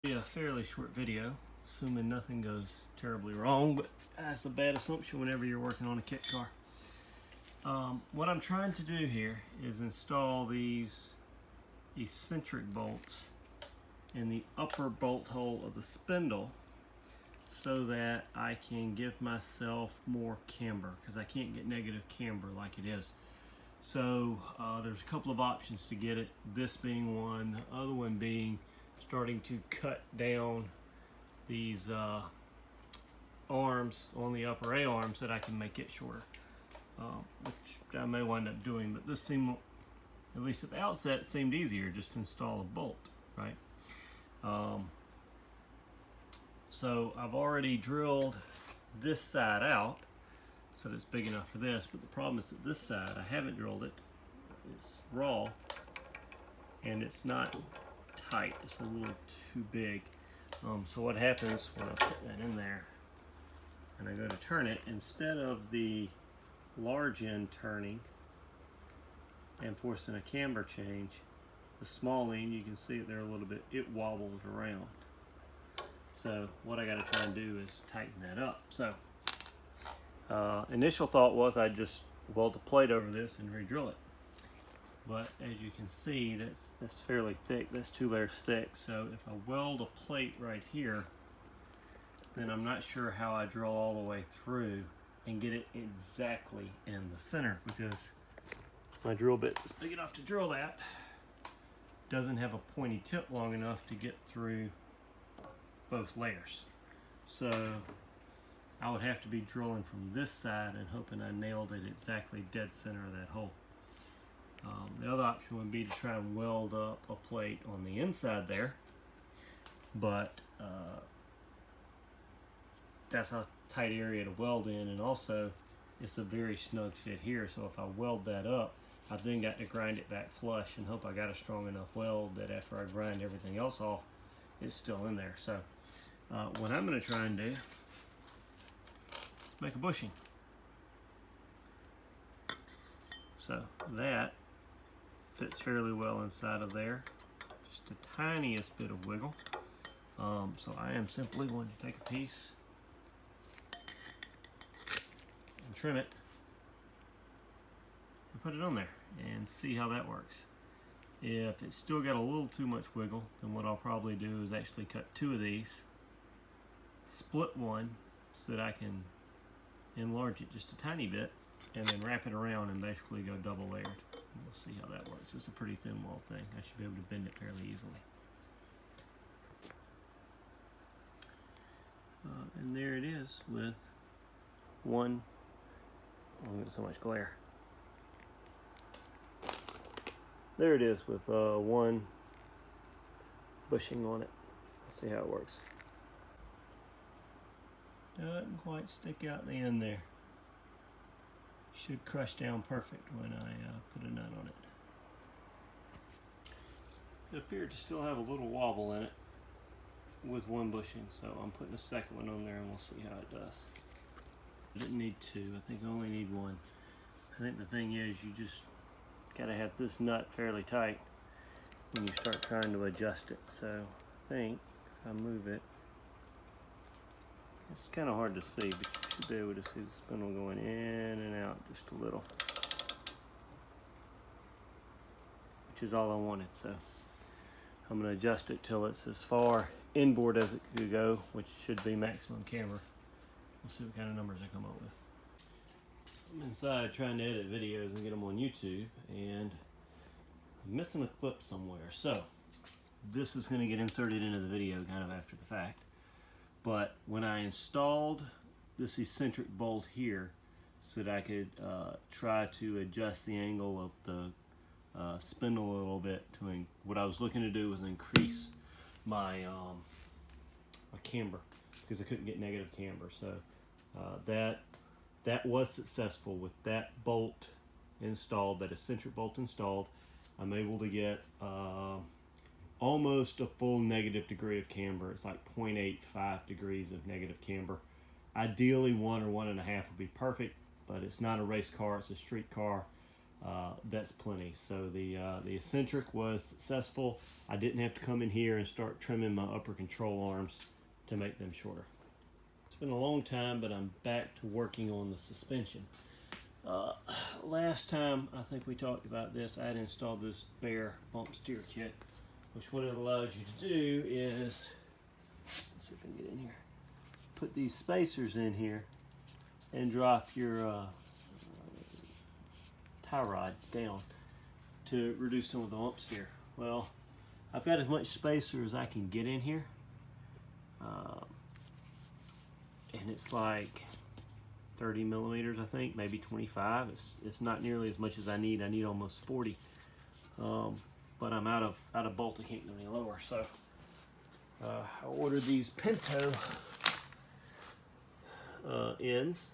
Be a fairly short video, assuming nothing goes terribly wrong, but that's a bad assumption whenever you're working on a kit car. What I'm trying to do here is install these eccentric bolts in the upper bolt hole of the spindle so that I can give myself more camber, because I can't get negative camber like it is. So there's a couple of options to get it, this being one, the other one being starting to cut down these arms on the upper A arms so that I can make it shorter, which I may wind up doing, but this seemed, at least at the outset, seemed easier, just to install a bolt, right? So I've already drilled this side out so that it's big enough for this, but the problem is that this side, I haven't drilled it, it's raw, and it's not tight, it's a little too big. So what happens when I put that in there and I go to turn it, instead of the large end turning and forcing a camber change, the small end, you can see it there a little bit, it wobbles around. So what I got to try and do is tighten that up. So initial thought was I'd just weld a plate over this and re-drill it. But as you can see, that's fairly thick. That's 2 layers thick. So if I weld a plate right here, then I'm not sure how I drill all the way through and get it exactly in the center, because my drill bit is big enough to drill that, doesn't have a pointy tip long enough to get through both layers. So I would have to be drilling from this side and hoping I nailed it exactly dead center of that hole. The other option would be to try and weld up a plate on the inside there, but that's a tight area to weld in, and also it's a very snug fit here, so if I weld that up, I've then got to grind it back flush and hope I got a strong enough weld that after I grind everything else off, it's still in there. So what I'm going to try and do is make a bushing. So that fits fairly well inside of there, just the tiniest bit of wiggle. So I am simply going to take a piece and trim it and put it on there and see how that works. If it's still got a little too much wiggle, then what I'll probably do is actually cut 2 of these, split one so that I can enlarge it just a tiny bit, and then wrap it around and basically go double layered. We'll see how that works. It's a pretty thin wall thing. I should be able to bend it fairly easily. And there it is with one, oh, I'm getting so much glare. There it is with one bushing on it. Let's see how it works. Doesn't quite stick out the end there. Should crush down perfect when I put a nut on it. It appeared to still have a little wobble in it with one bushing, so I'm putting a second one on there and we'll see how it does. I didn't need 2, I think I only need 1. I think the thing is you just gotta have this nut fairly tight when you start trying to adjust it. So I think if I move it, it's kind of hard to see, but you should be able to see the spindle going in and out just a little, which is all I wanted. So I'm going to adjust it till it's as far inboard as it could go, which should be maximum camber. We'll see what kind of numbers I come up with. I'm inside trying to edit videos and get them on YouTube, and I'm missing a clip somewhere. So this is going to get inserted into the video kind of after the fact. But when I installed this eccentric bolt here so that I could try to adjust the angle of the spindle a little bit, what I was looking to do was increase my, my camber, because I couldn't get negative camber. So that was successful with that bolt installed, that eccentric bolt installed. I'm able to get almost a full negative degree of camber. It's like 0.85 degrees of negative camber. Ideally 1 or 1.5 would be perfect, but it's not a race car, it's a street car. that's plenty. So the eccentric was successful. I didn't have to come in here and start trimming my upper control arms to make them shorter. It's been a long time, but I'm back to working on the suspension. Last time I think we talked about this, I had installed this bare bump steer kit, which what it allows you to do is, let's see if I can get in here, put these spacers in here and drop your tie rod down to reduce some of the bump steer. Well, I've got as much spacer as I can get in here, and it's like 30 millimeters, I think, maybe 25. It's not nearly as much as I need. I need almost 40, but I'm out of bolt. I can't go any lower. So I ordered these Pinto ends,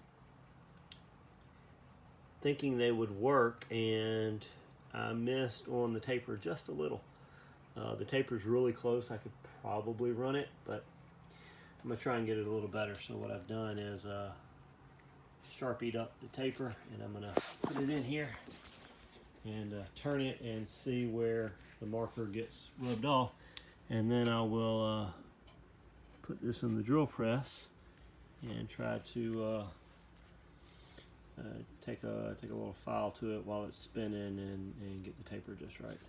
thinking they would work, and I missed on the taper just a little. The taper's really close. I could probably run it, but I'm gonna try and get it a little better. So what I've done is sharpied up the taper, and I'm gonna put it in here and turn it and see where the marker gets rubbed off, and then I will put this in the drill press and try to take a little file to it while it's spinning and get the taper just right.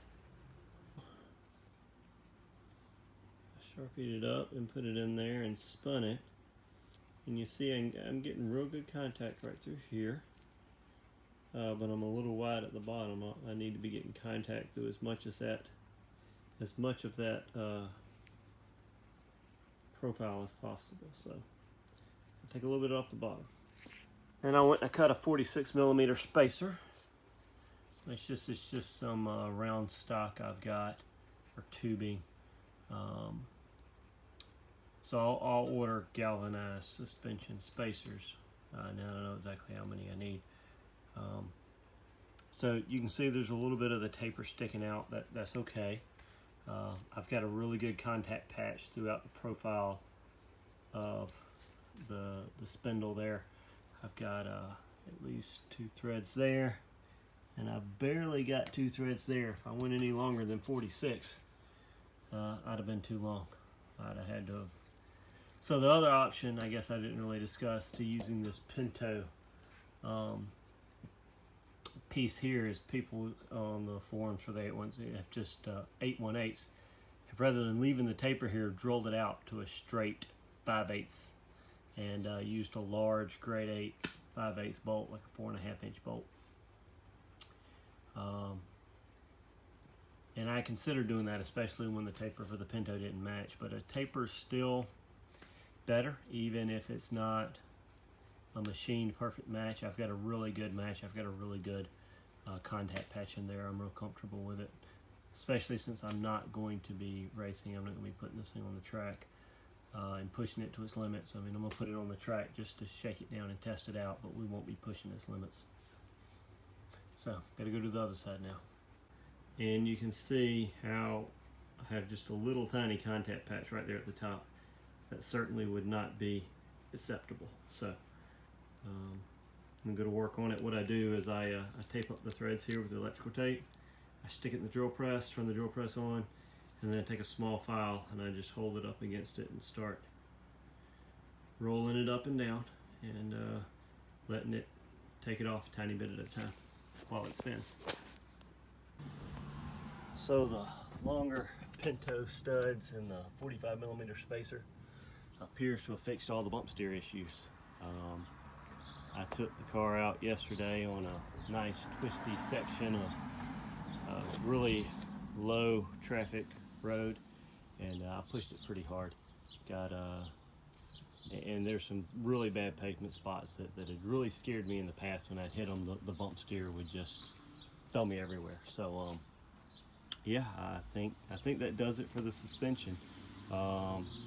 I sharpied it up and put it in there and spun it, and you see I'm getting real good contact right through here, but I'm a little wide at the bottom. I need to be getting contact through as much of that profile as possible. So I'll take a little bit off the bottom. And I went and cut a 46 millimeter spacer. It's just some round stock I've got for tubing. So I'll order galvanized suspension spacers. Now I don't know exactly how many I need. So you can see there's a little bit of the taper sticking out. That's okay. I've got a really good contact patch throughout the profile of the spindle there. I've got at least 2 threads there, and I barely got 2 threads there. If I went any longer than 46, I'd have been too long. I'd have had to have. So the other option, I guess I didn't really discuss, to using this Pinto piece here, is people on the forums for the 818 have just 818s have, rather than leaving the taper here, drilled it out to a straight 5/8 and used a large grade 8 5/8 bolt, like a 4.5 inch bolt. And I considered doing that, especially when the taper for the Pinto didn't match. But a taper's still better, even if it's not a machined perfect match. I've got a really good match. I've got a really good contact patch in there. I'm real comfortable with it, especially since I'm not going to be racing. I'm not going to be putting this thing on the track and pushing it to its limits. I mean, I'm going to put it on the track just to shake it down and test it out, but we won't be pushing its limits. So, got to go to the other side now. And you can see how I have just a little tiny contact patch right there at the top. That certainly would not be acceptable. So I'm going to go to work on it. What I do is I tape up the threads here with the electrical tape. I stick it in the drill press, turn the drill press on, and then I take a small file and I just hold it up against it and start rolling it up and down and letting it take it off a tiny bit at a time while it spins. So the longer Pinto studs and the 45 millimeter spacer appears to have fixed all the bump steer issues. I took the car out yesterday on a nice twisty section of really low traffic road, and I pushed it pretty hard. And there's some really bad pavement spots that had really scared me in the past. When I'd hit them, the bump steer would just throw me everywhere. So yeah, I think that does it for the suspension.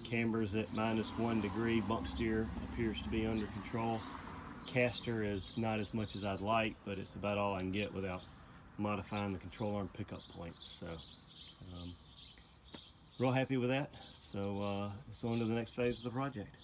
Camber's at -1 degree. Bump steer appears to be under control. Caster is not as much as I'd like, but it's about all I can get without modifying the control arm pickup points. So real happy with that. So on to the next phase of the project.